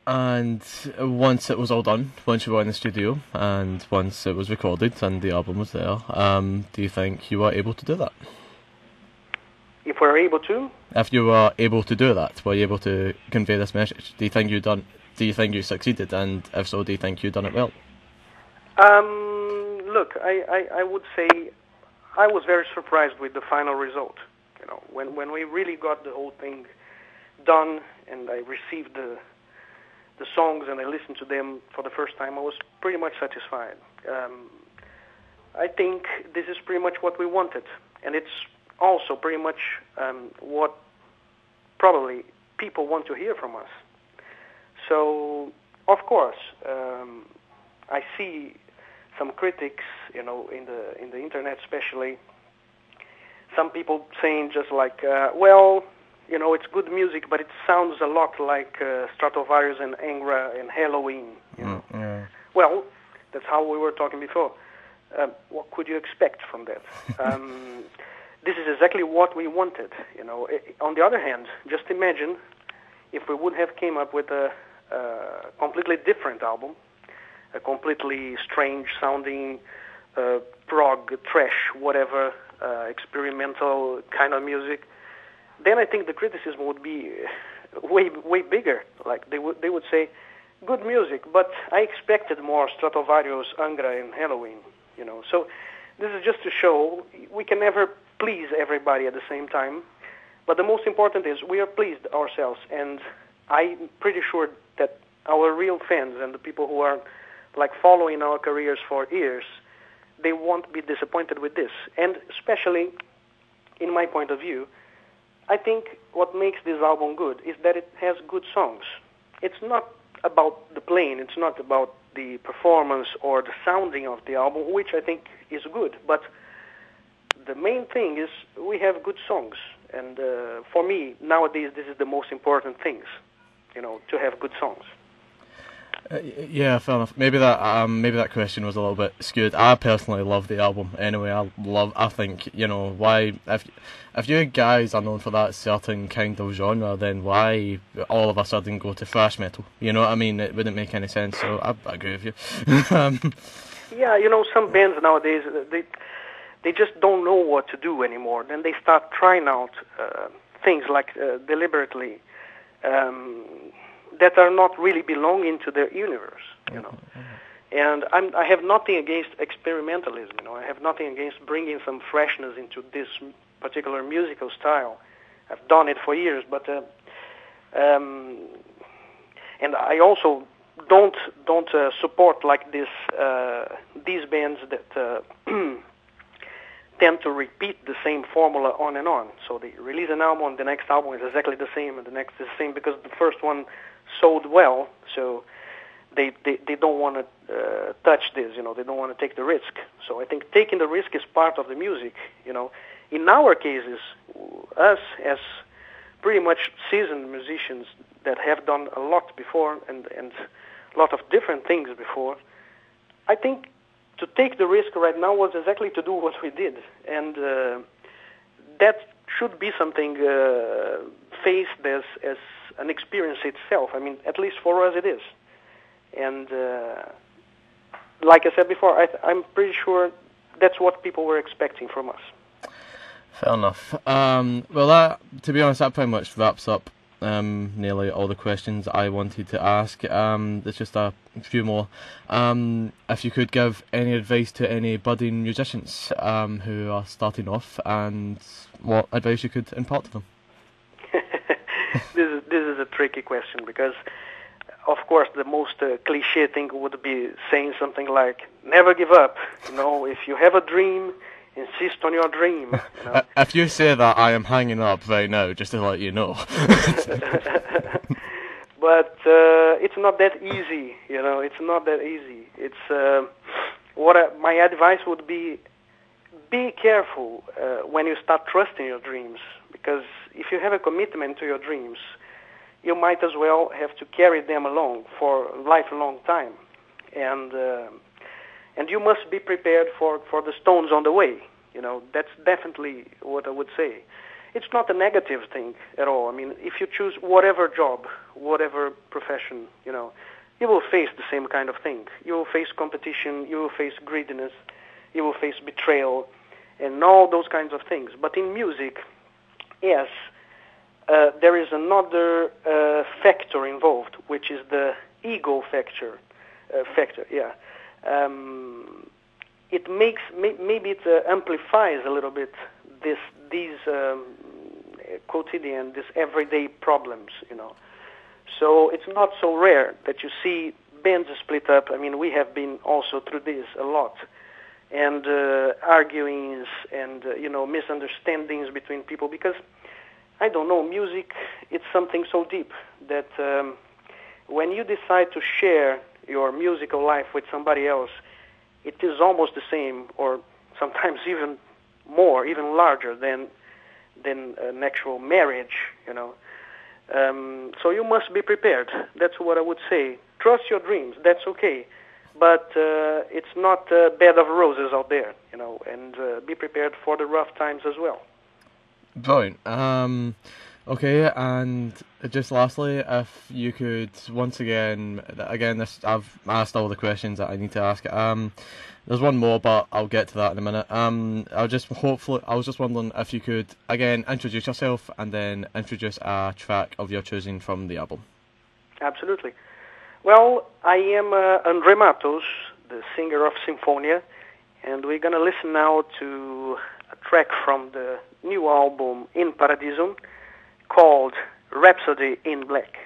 And once it was all done, once you were in the studio, and once it was recorded and the album was there, do you think you were able to do that? If we're able to? If you were able to do that, were you able to convey this message? Do you think you done? Do you think you succeeded? And if so, do you think you done it well? Look, I would say I was very surprised with the final result. You know, when we really got the whole thing done, and I received the songs and I listened to them for the first time, I was pretty much satisfied. I think this is pretty much what we wanted, and it's also pretty much what probably people want to hear from us. So, of course, I see some critics, you know, in the internet especially, some people saying just like, well, you know, it's good music, but it sounds a lot like Stratovarius and Angra and Halloween. You know? Yeah. Well, that's how we were talking before. What could you expect from that? This is exactly what we wanted. You know. On the other hand, just imagine if we would have came up with a completely different album, a completely strange sounding prog, trash, whatever, experimental kind of music. Then I think the criticism would be way bigger. Like they would say, good music, but I expected more Stratovarius, Angra, and Halloween. You know, so this is just to show we can never please everybody at the same time. But the most important is we are pleased ourselves, and I'm pretty sure that our real fans and the people who are like following our careers for years, they won't be disappointed with this. And especially, in my point of view, I think what makes this album good is that it has good songs. It's not about the playing, it's not about the performance or the sounding of the album, which I think is good, but the main thing is we have good songs. And for me, nowadays, this is the most important things, you know, to have good songs. Yeah, fair enough. Maybe that question was a little bit skewed. I personally love the album. Anyway, I think, you know, why if you guys are known for that certain kind of genre, then why all of a sudden go to thrash metal? You know what I mean? It wouldn't make any sense. So I agree with you. Yeah, you know, some bands nowadays they just don't know what to do anymore. Then they start trying out things like deliberately. That are not really belonging to their universe, you know. And I have nothing against experimentalism, you know. I have nothing against bringing some freshness into this particular musical style. I've done it for years, but and I also don't support like this these bands that tend to repeat the same formula on and on. So they release an album, and the next album is exactly the same, and the next is the same because the first one sold well, so they don't want to touch this, you know, they don't want to take the risk. So I think taking the risk is part of the music, you know. In our cases, us as pretty much seasoned musicians that have done a lot before and a lot of different things before, I think to take the risk right now was exactly to do what we did, and that should be something faced as an experience itself. I mean, at least for us it is. And like I said before, I'm pretty sure that's what people were expecting from us. Fair enough. Well, that, to be honest, that pretty much wraps up nearly all the questions I wanted to ask. There's just a few more. If you could give any advice to any budding musicians who are starting off, and what advice you could impart to them? This is a tricky question because, of course, the most cliche thing would be saying something like, never give up. You know, if you have a dream, insist on your dream. You know? If you say that, I am hanging up right now, just to let you know. But it's not that easy, you know. It's not that easy. It's my advice would be careful when you start trusting your dreams, because if you have a commitment to your dreams, you might as well have to carry them along for a lifelong time, and you must be prepared for the stones on the way. You know, that's definitely what I would say. it's not a negative thing at all. I mean, if you choose whatever job, whatever profession, you know, you will face the same kind of thing. You will face competition, you will face greediness, you will face betrayal, and all those kinds of things. But in music, yes, there is another factor involved, which is the ego factor. It makes maybe it amplifies a little bit these quotidian, these everyday problems, you know. So it's not so rare that you see bands split up. I mean, we have been also through this a lot, and arguings and you know, misunderstandings between people, because I don't know, music, it's something so deep that when you decide to share your musical life with somebody else, it is almost the same, or sometimes even more, even larger than an actual marriage, you know. So you must be prepared. That's what I would say. Trust your dreams. That's okay, but it's not a bed of roses out there, you know. And be prepared for the rough times as well. Brilliant. Okay, and just lastly, if you could once again, this I've asked all the questions that I need to ask. There's one more, but I'll get to that in a minute. I was just wondering if you could again introduce yourself and then introduce a track of your choosing from the album. Absolutely. Well, I am Andre Matos, the singer of Symfonia, and we're gonna listen now to a track from the new album In Paradiso, called Rhapsody in Black.